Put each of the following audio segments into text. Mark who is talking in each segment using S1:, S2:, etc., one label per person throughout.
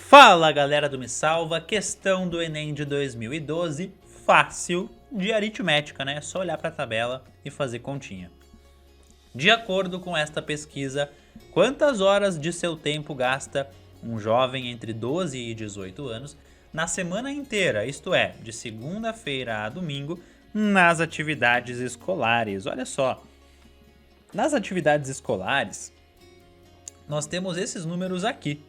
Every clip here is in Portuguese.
S1: Fala galera do Me Salva, questão do Enem de 2012, fácil de aritmética, né? É só olhar para a tabela e fazer continha. De acordo com esta pesquisa, quantas horas de seu tempo gasta um jovem entre 12 e 18 anos na semana inteira, isto é, de segunda-feira a domingo, nas atividades escolares? Olha só, nas atividades escolares, nós temos esses números aqui.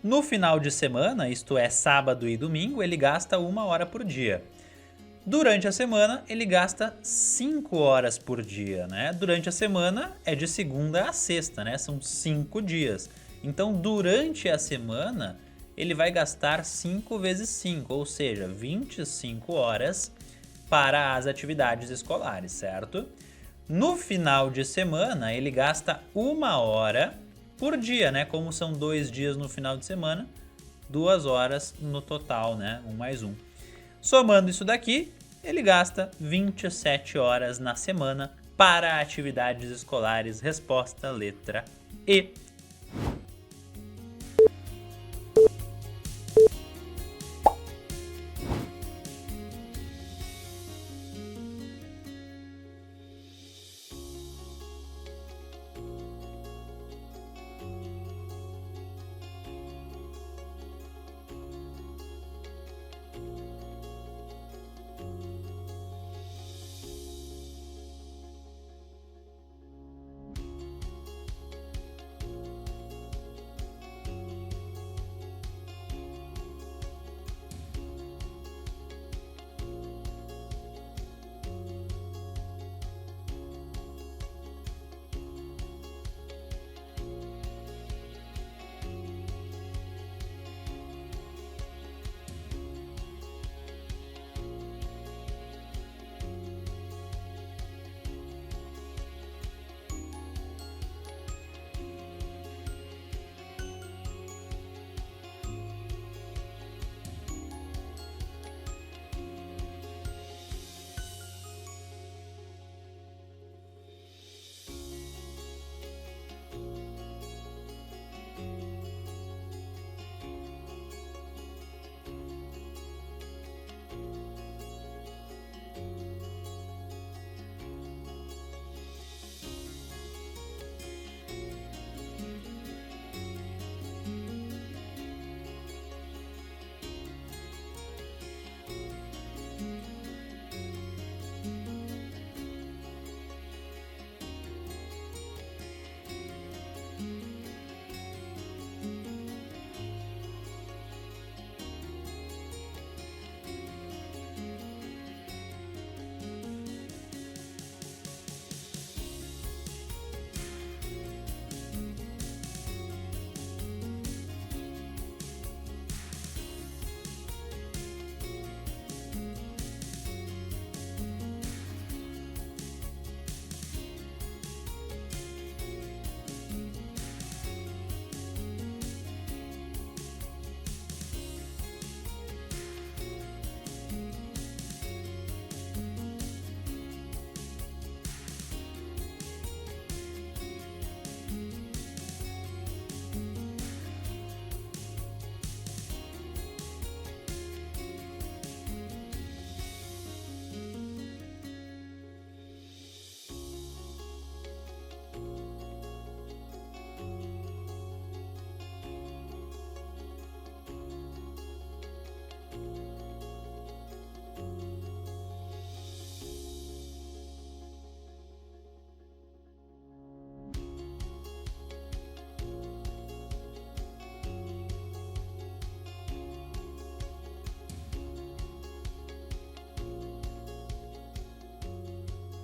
S1: No final de semana, isto é, sábado e domingo, ele gasta 1 hora por dia. Durante a semana, ele gasta 5 horas por dia, né? Durante a semana é de segunda a sexta, né? São 5 dias. Então, durante a semana, ele vai gastar 5 vezes 5, ou seja, 25 horas para as atividades escolares, certo? No final de semana, ele gasta 1 hora por dia, né? Como são 2 dias no final de semana, 2 horas no total, né? 1 mais 1. Somando isso daqui, ele gasta 27 horas na semana para atividades escolares. Resposta letra E.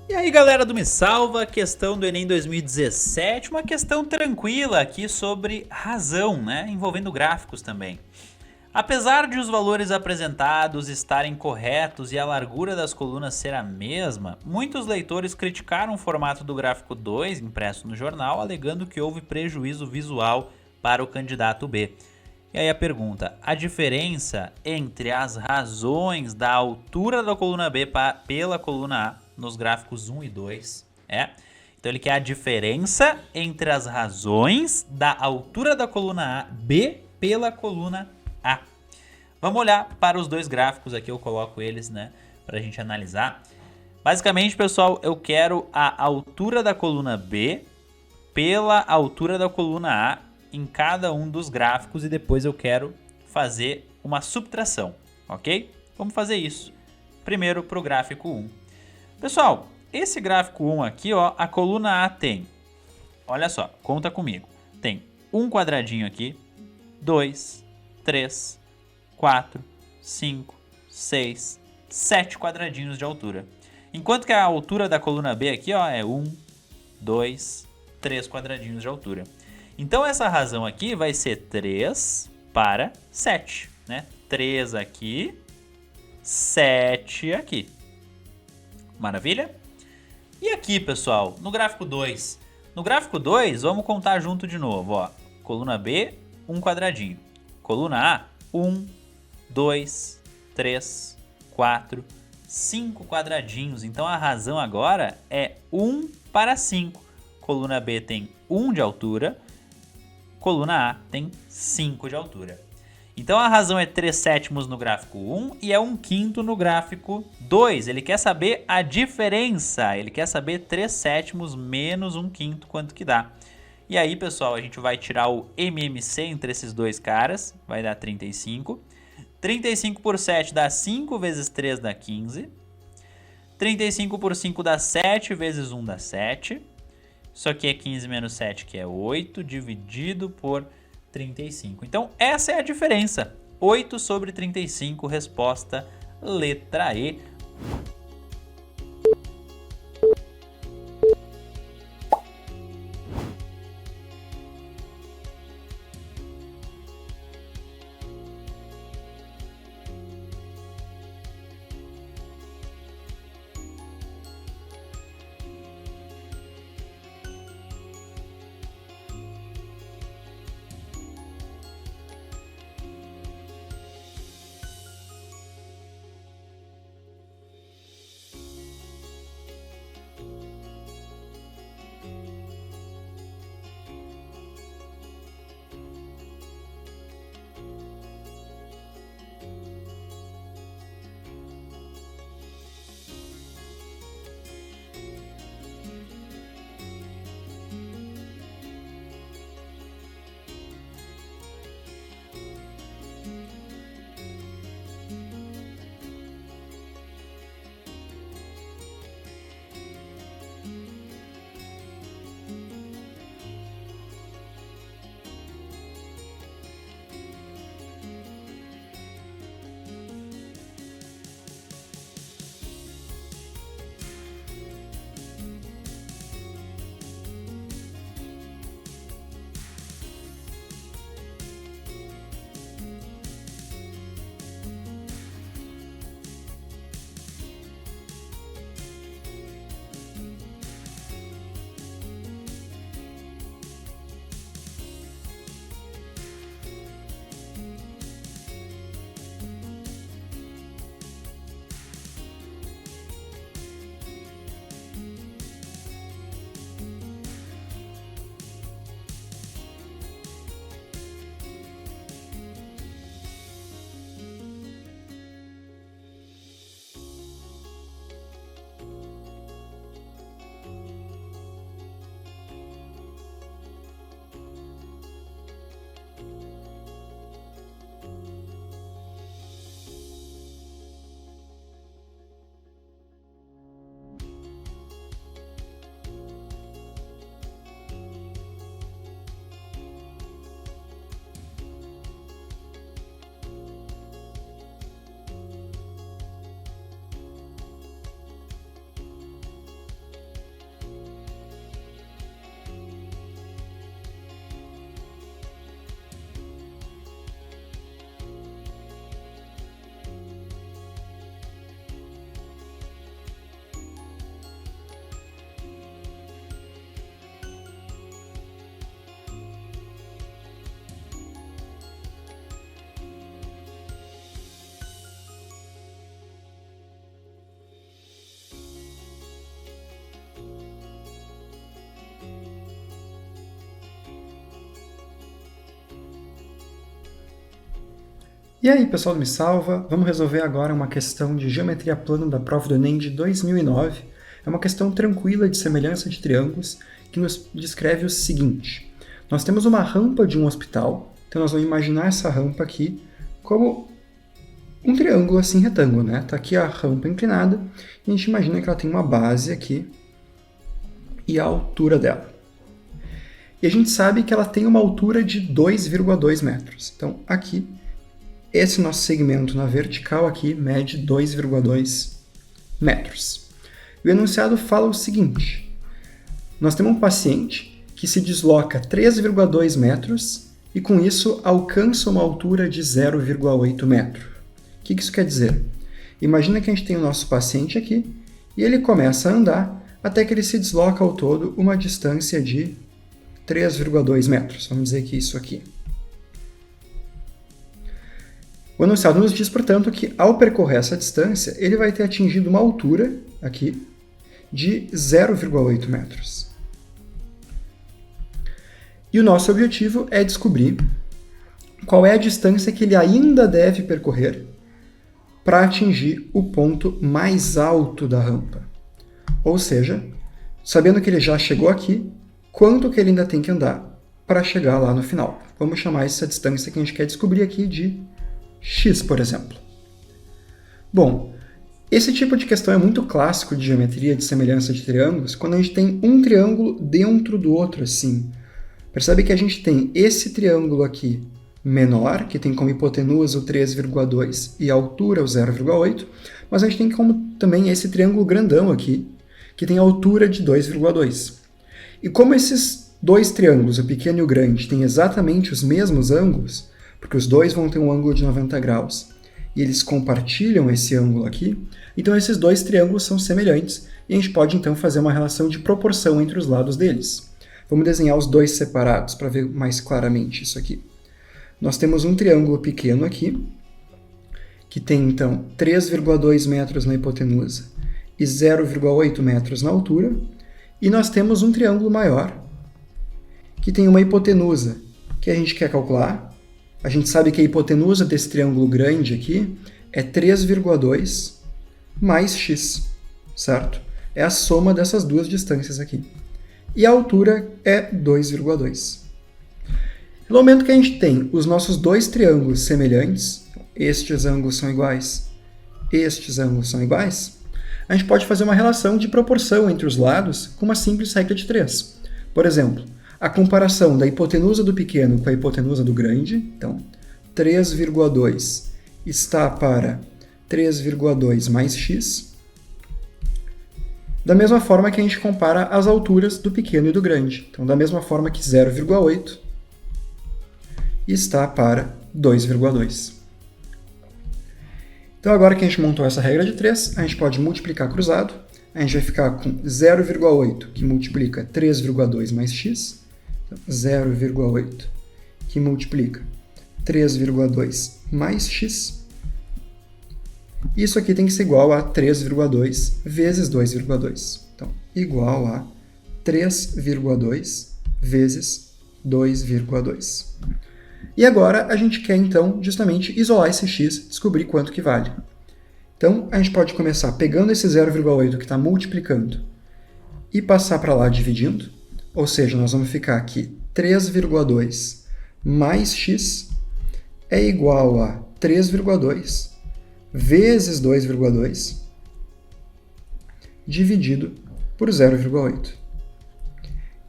S1: E aí galera do Me Salva, questão do Enem 2017, uma questão tranquila aqui sobre razão, né, envolvendo gráficos também. Apesar de os valores apresentados estarem corretos e a largura das colunas ser a mesma, muitos leitores criticaram o formato do gráfico 2 impresso no jornal, alegando que houve prejuízo visual para o candidato B. E aí a pergunta, a diferença entre as razões da altura da coluna B pela coluna A nos gráficos 1 e 2 é... Então ele quer a diferença entre as razões da altura da coluna A, B pela coluna A. Vamos olhar para os dois gráficos aqui, eu coloco eles, né, para a gente analisar. Basicamente, pessoal, eu quero a altura da coluna B pela altura da coluna A em cada um dos gráficos e depois eu quero fazer uma subtração, ok? Vamos fazer isso. Primeiro para o gráfico 1. Pessoal, esse gráfico 1 aqui, ó, a coluna A tem, olha só, conta comigo, tem um quadradinho aqui, 2, 3, 4, 5, 6, 7 quadradinhos de altura. Enquanto que a altura da coluna B aqui, ó, é 1, 2, 3 quadradinhos de altura. Então essa razão aqui vai ser 3 para 7, né? 3 aqui, 7 aqui. Maravilha? E aqui, pessoal, no gráfico 2. No gráfico 2, vamos contar junto de novo, ó. Coluna B, um quadradinho. Coluna A, 1, 2, 3, 4, 5 quadradinhos. Então a razão agora é 1 para 5. Coluna B tem 1 de altura, coluna A tem 5 de altura. Então a razão é 3 sétimos no gráfico 1 e é 1/5 no gráfico 2. Ele quer saber a diferença, ele quer saber 3 sétimos menos 1/5 quanto que dá. E aí, pessoal, a gente vai tirar o MMC entre esses dois caras, vai dar 35. 35 por 7 dá 5 vezes 3 dá 15. 35 por 5 dá 7 vezes 1 dá 7. Isso aqui é 15 menos 7, que é 8, dividido por 35. Então, essa é a diferença. 8 sobre 35, resposta letra E.
S2: E aí, pessoal do Me Salva, vamos resolver agora uma questão de geometria plana da prova do Enem de 2009. É uma questão tranquila de semelhança de triângulos que nos descreve o seguinte. Nós temos uma rampa de um hospital, então nós vamos imaginar essa rampa aqui como um triângulo assim retângulo, né? Tá aqui a rampa inclinada e a gente imagina que ela tem uma base aqui e a altura dela. E a gente sabe que ela tem uma altura de 2,2 metros. Então, aqui, esse nosso segmento na vertical aqui mede 2,2 metros. E o enunciado fala o seguinte. Nós temos um paciente que se desloca 3,2 metros e, com isso, alcança uma altura de 0,8 metro. O que isso quer dizer? Imagina que a gente tem o nosso paciente aqui e ele começa a andar até que ele se desloca ao todo uma distância de 3,2 metros. Vamos dizer que isso aqui. O enunciado nos diz, portanto, que ao percorrer essa distância, ele vai ter atingido uma altura aqui de 0,8 metros. E o nosso objetivo é descobrir qual é a distância que ele ainda deve percorrer para atingir o ponto mais alto da rampa. Ou seja, sabendo que ele já chegou aqui, quanto que ele ainda tem que andar para chegar lá no final. Vamos chamar essa distância que a gente quer descobrir aqui de x, por exemplo. Bom, esse tipo de questão é muito clássico de geometria de semelhança de triângulos, quando a gente tem um triângulo dentro do outro, assim. Percebe que a gente tem esse triângulo aqui menor, que tem como hipotenusa o 3,2 e a altura o 0,8, mas a gente tem como também esse triângulo grandão aqui, que tem a altura de 2,2. E como esses dois triângulos, o pequeno e o grande, têm exatamente os mesmos ângulos, porque os dois vão ter um ângulo de 90 graus, e eles compartilham esse ângulo aqui, então esses dois triângulos são semelhantes, e a gente pode então fazer uma relação de proporção entre os lados deles. Vamos desenhar os dois separados para ver mais claramente isso aqui. Nós temos um triângulo pequeno aqui, que tem então 3,2 metros na hipotenusa e 0,8 metros na altura, e nós temos um triângulo maior, que tem uma hipotenusa que a gente quer calcular. A gente sabe que a hipotenusa desse triângulo grande aqui é 3,2 mais x, certo? É a soma dessas duas distâncias aqui. E a altura é 2,2. No momento que a gente tem os nossos dois triângulos semelhantes, estes ângulos são iguais, estes ângulos são iguais, a gente pode fazer uma relação de proporção entre os lados com uma simples regra de 3. Por exemplo, a comparação da hipotenusa do pequeno com a hipotenusa do grande, então 3,2 está para 3,2 mais x, da mesma forma que a gente compara as alturas do pequeno e do grande. Então, da mesma forma que 0,8 está para 2,2. Então, agora que a gente montou essa regra de 3, a gente pode multiplicar cruzado. A gente vai ficar com 0,8, que multiplica 3,2 mais x. Então, 0,8, que multiplica 3,2 mais x. Isso aqui tem que ser igual a 3,2 vezes 2,2. Então, igual a 3,2 vezes 2,2. E agora a gente quer, então, justamente isolar esse x, descobrir quanto que vale. Então, a gente pode começar pegando esse 0,8 que está multiplicando e passar para lá dividindo. Ou seja, nós vamos ficar aqui 3,2 mais x é igual a 3,2 vezes 2,2 dividido por 0,8.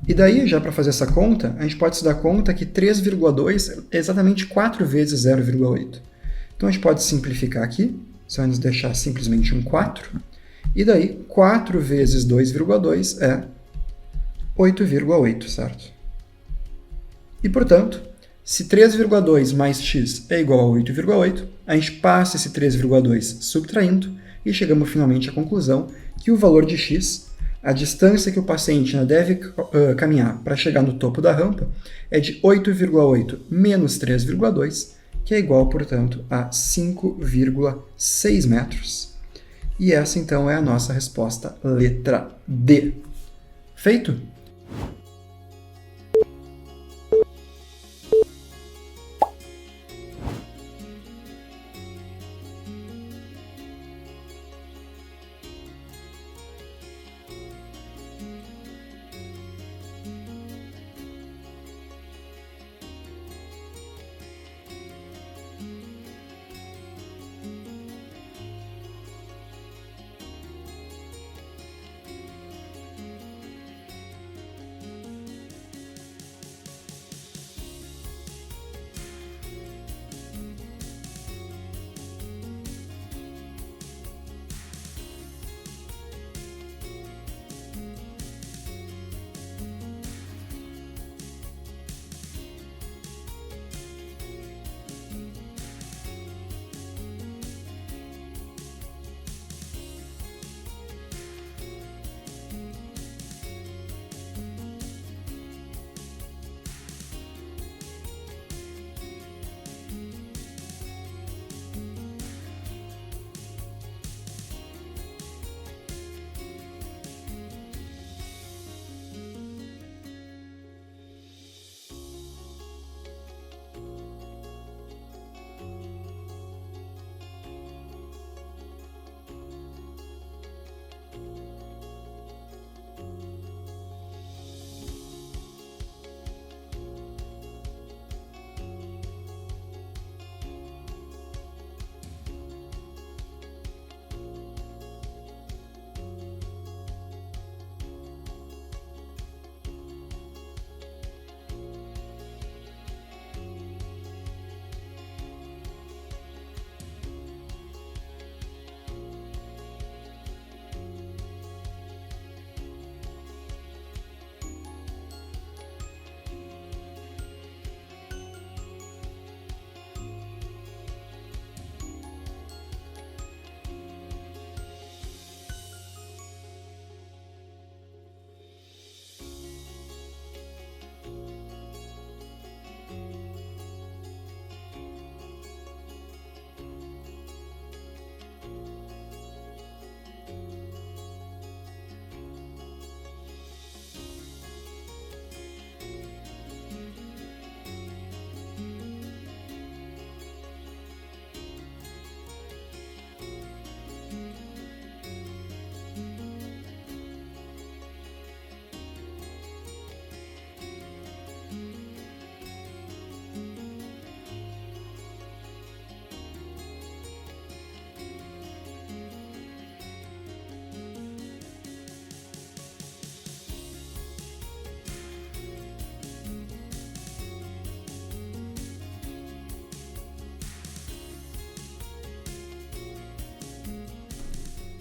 S2: E daí, já para fazer essa conta, a gente pode se dar conta que 3,2 é exatamente 4 vezes 0,8. Então, a gente pode simplificar aqui, só vai nos deixar simplesmente um 4. E daí, 4 vezes 2,2 é 8,8, certo? E, portanto, se 3,2 mais x é igual a 8,8, a gente passa esse 3,2 subtraindo e chegamos finalmente à conclusão que o valor de x, a distância que o paciente deve caminhar para chegar no topo da rampa, é de 8,8 menos 3,2, que é igual, portanto, a 5,6 metros. E essa, então, é a nossa resposta, letra D. Feito?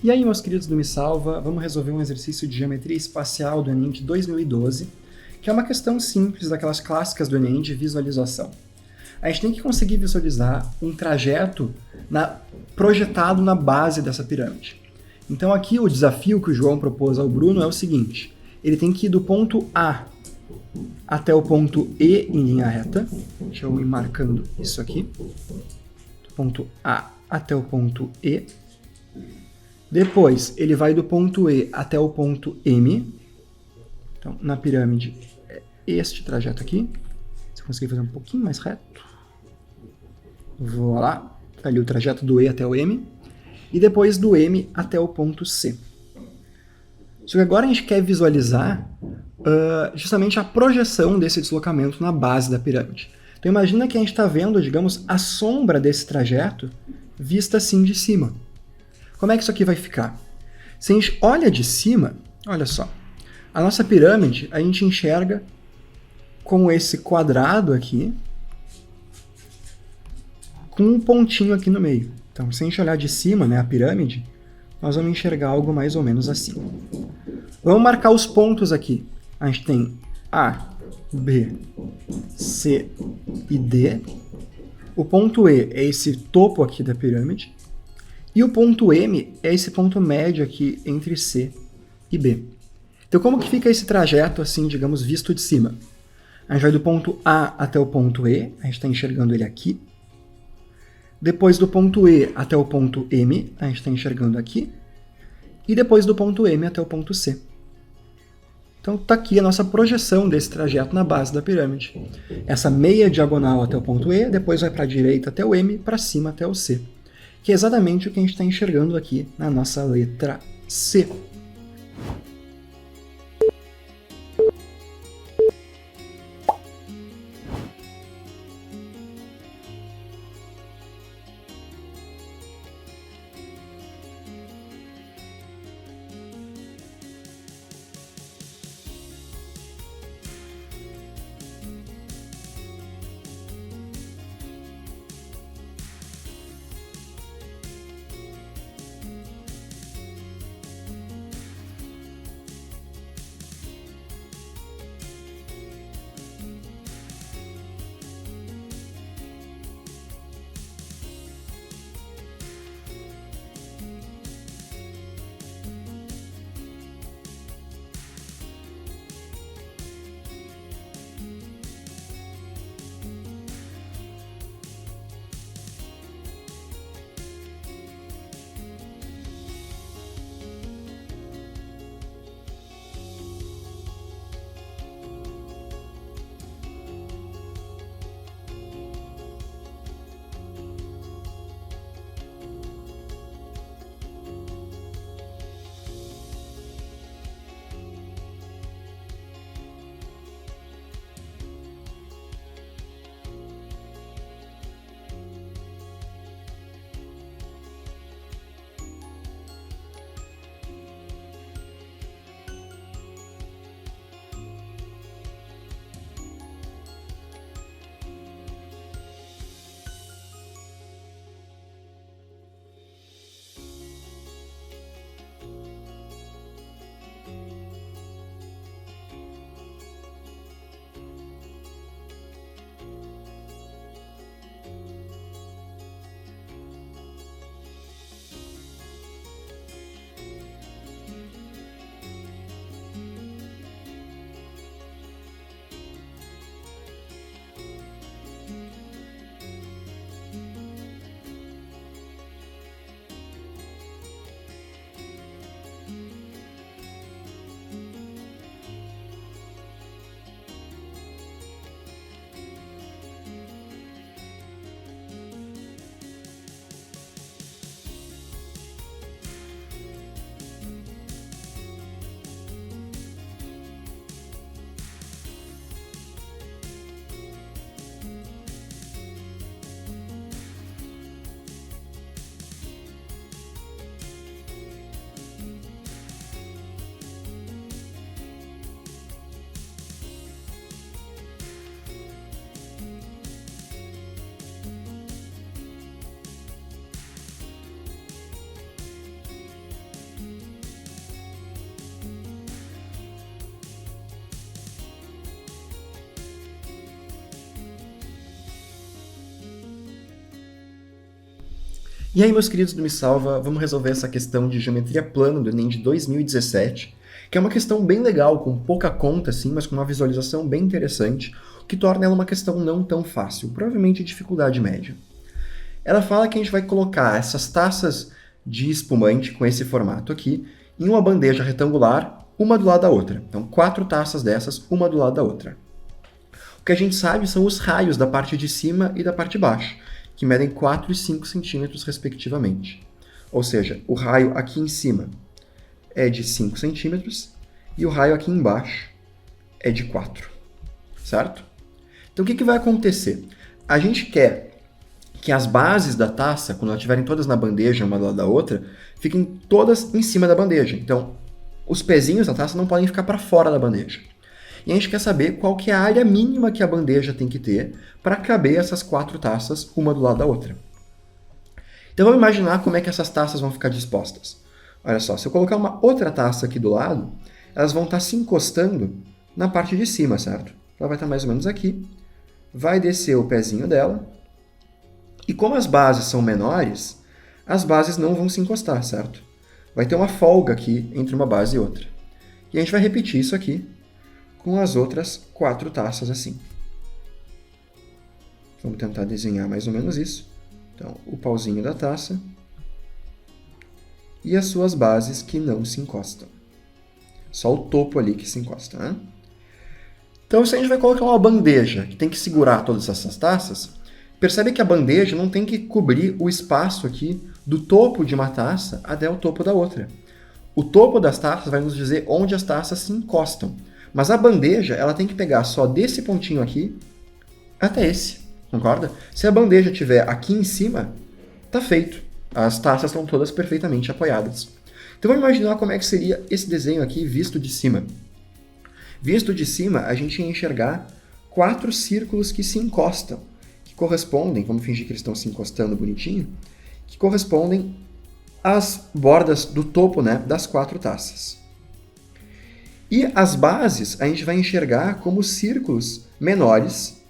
S2: E aí, meus queridos do Me Salva, vamos resolver um exercício de geometria espacial do Enem de 2012, que é uma questão simples daquelas clássicas do Enem de visualização. A gente tem que conseguir visualizar um trajeto projetado na base dessa pirâmide. Então aqui o desafio que o João propôs ao Bruno é o seguinte: ele tem que ir do ponto A até o ponto E em linha reta. Deixa eu ir marcando isso aqui. Do ponto A até o ponto E. Depois ele vai do ponto E até o ponto M. Então na pirâmide é este trajeto aqui. Se eu conseguir fazer um pouquinho mais reto. Vou lá, tá ali o trajeto do E até o M, e depois do M até o ponto C. Só que agora a gente quer visualizar justamente a projeção desse deslocamento na base da pirâmide. Então imagina que a gente está vendo, digamos, a sombra desse trajeto vista assim de cima. Como é que isso aqui vai ficar? Se a gente olha de cima, olha só, a nossa pirâmide a gente enxerga como esse quadrado aqui, com um pontinho aqui no meio. Então, se a gente olhar de cima, né, a pirâmide, nós vamos enxergar algo mais ou menos assim. Vamos marcar os pontos aqui. A gente tem A, B, C e D. O ponto E é esse topo aqui da pirâmide. E o ponto M é esse ponto médio aqui entre C e B. Então, como que fica esse trajeto, assim, digamos, visto de cima? A gente vai do ponto A até o ponto E, a gente está enxergando ele aqui. Depois do ponto E até o ponto M, a gente está enxergando aqui. E depois do ponto M até o ponto C. Então está aqui a nossa projeção desse trajeto na base da pirâmide. Essa meia diagonal até o ponto E, depois vai para a direita até o M, para cima até o C. Que é exatamente o que a gente está enxergando aqui na nossa letra C. E aí, meus queridos do Me Salva, vamos resolver essa questão de geometria plana do Enem de 2017, que é uma questão bem legal, com pouca conta, assim, mas com uma visualização bem interessante, o que torna ela uma questão não tão fácil, provavelmente dificuldade média. Ela fala que a gente vai colocar essas taças de espumante com esse formato aqui em uma bandeja retangular, uma do lado da outra. Então, 4 taças dessas, uma do lado da outra. O que a gente sabe são os raios da parte de cima e da parte de baixo, que medem 4 e 5 centímetros, respectivamente. Ou seja, o raio aqui em cima é de 5 centímetros e o raio aqui embaixo é de 4, certo? Então, o que vai acontecer? A gente quer que as bases da taça, quando elas estiverem todas na bandeja, uma do lado da outra, fiquem todas em cima da bandeja. Então, os pezinhos da taça não podem ficar para fora da bandeja. E a gente quer saber qual que é a área mínima que a bandeja tem que ter para caber essas 4 taças, uma do lado da outra. Então vamos imaginar como é que essas taças vão ficar dispostas. Olha só, se eu colocar uma outra taça aqui do lado, elas vão estar se encostando na parte de cima, certo? Ela vai estar mais ou menos aqui, vai descer o pezinho dela, e como as bases são menores, as bases não vão se encostar, certo? Vai ter uma folga aqui entre uma base e outra. E a gente vai repetir isso aqui com as outras 4 taças assim. Vamos tentar desenhar mais ou menos isso. Então, o pauzinho da taça e as suas bases que não se encostam. Só o topo ali que se encosta, né? Então, se a gente vai colocar uma bandeja que tem que segurar todas essas taças, percebe que a bandeja não tem que cobrir o espaço aqui do topo de uma taça até o topo da outra. O topo das taças vai nos dizer onde as taças se encostam. Mas a bandeja, ela tem que pegar só desse pontinho aqui até esse, concorda? Se a bandeja estiver aqui em cima, tá feito. As taças estão todas perfeitamente apoiadas. Então vamos imaginar como é que seria esse desenho aqui visto de cima. Visto de cima, a gente ia enxergar 4 círculos que se encostam, que correspondem, vamos fingir que eles estão se encostando bonitinho, que correspondem às bordas do topo, né, das 4 taças. E as bases a gente vai enxergar como círculos menores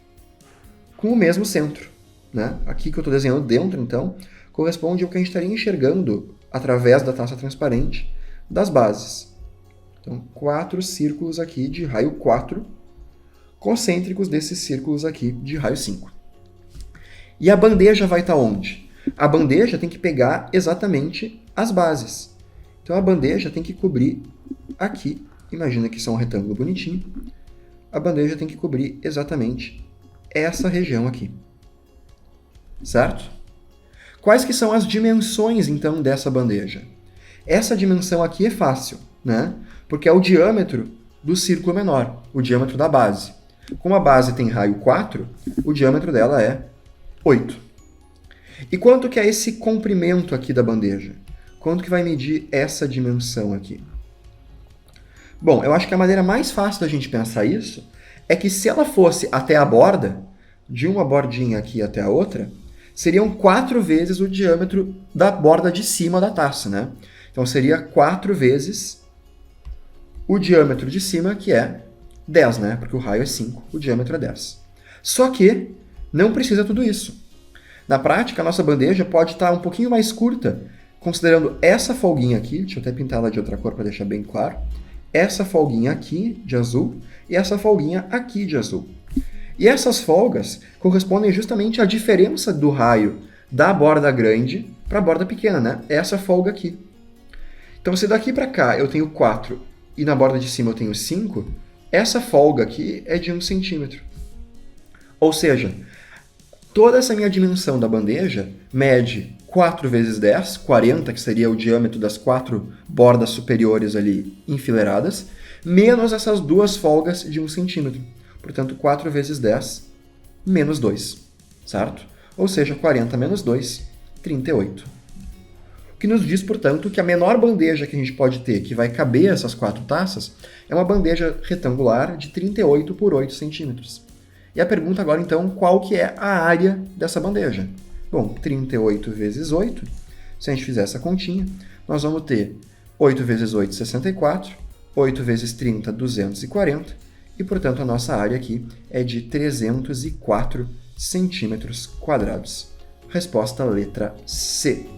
S2: com o mesmo centro, né? Aqui que eu estou desenhando dentro, então, corresponde ao que a gente estaria enxergando através da taça transparente das bases. Então, 4 círculos aqui de raio 4, concêntricos desses círculos aqui de raio 5. E a bandeja vai estar onde? A bandeja tem que pegar exatamente as bases. Então, a bandeja tem que cobrir aqui. Imagina que isso é um retângulo bonitinho. A bandeja tem que cobrir exatamente essa região aqui. Certo? Quais que são as dimensões, então, dessa bandeja? Essa dimensão aqui é fácil, né? Porque é o diâmetro do círculo menor, o diâmetro da base. Como a base tem raio 4, o diâmetro dela é 8. E quanto que é esse comprimento aqui da bandeja? Quanto que vai medir essa dimensão aqui? Bom, eu acho que a maneira mais fácil da gente pensar isso é que se ela fosse até a borda, de uma bordinha aqui até a outra, seriam 4 vezes o diâmetro da borda de cima da taça, né? Então seria 4 vezes o diâmetro de cima, que é 10, né? Porque o raio é 5, o diâmetro é 10. Só que não precisa tudo isso. Na prática, a nossa bandeja pode estar um pouquinho mais curta, considerando essa folguinha aqui, deixa eu até pintar ela de outra cor para deixar bem claro, essa folguinha aqui de azul e essa folguinha aqui de azul. E essas folgas correspondem justamente à diferença do raio da borda grande para a borda pequena, né? Essa folga aqui. Então, se daqui para cá eu tenho 4 e na borda de cima eu tenho 5, essa folga aqui é de 1 centímetro. Ou seja, toda essa minha dimensão da bandeja mede 4 vezes 10, 40, que seria o diâmetro das 4 bordas superiores ali enfileiradas, menos essas 2 folgas de 1 centímetro. Portanto, 4 vezes 10 menos 2, certo? Ou seja, 40 menos 2, 38. O que nos diz, portanto, que a menor bandeja que a gente pode ter, que vai caber essas 4 taças, é uma bandeja retangular de 38 por 8 centímetros. E a pergunta agora, então, qual que é a área dessa bandeja? Bom, 38 vezes 8, se a gente fizer essa continha, nós vamos ter 8 vezes 8, 64, 8 vezes 30, 240, e, portanto, a nossa área aqui é de 304 centímetros quadrados. Resposta letra C.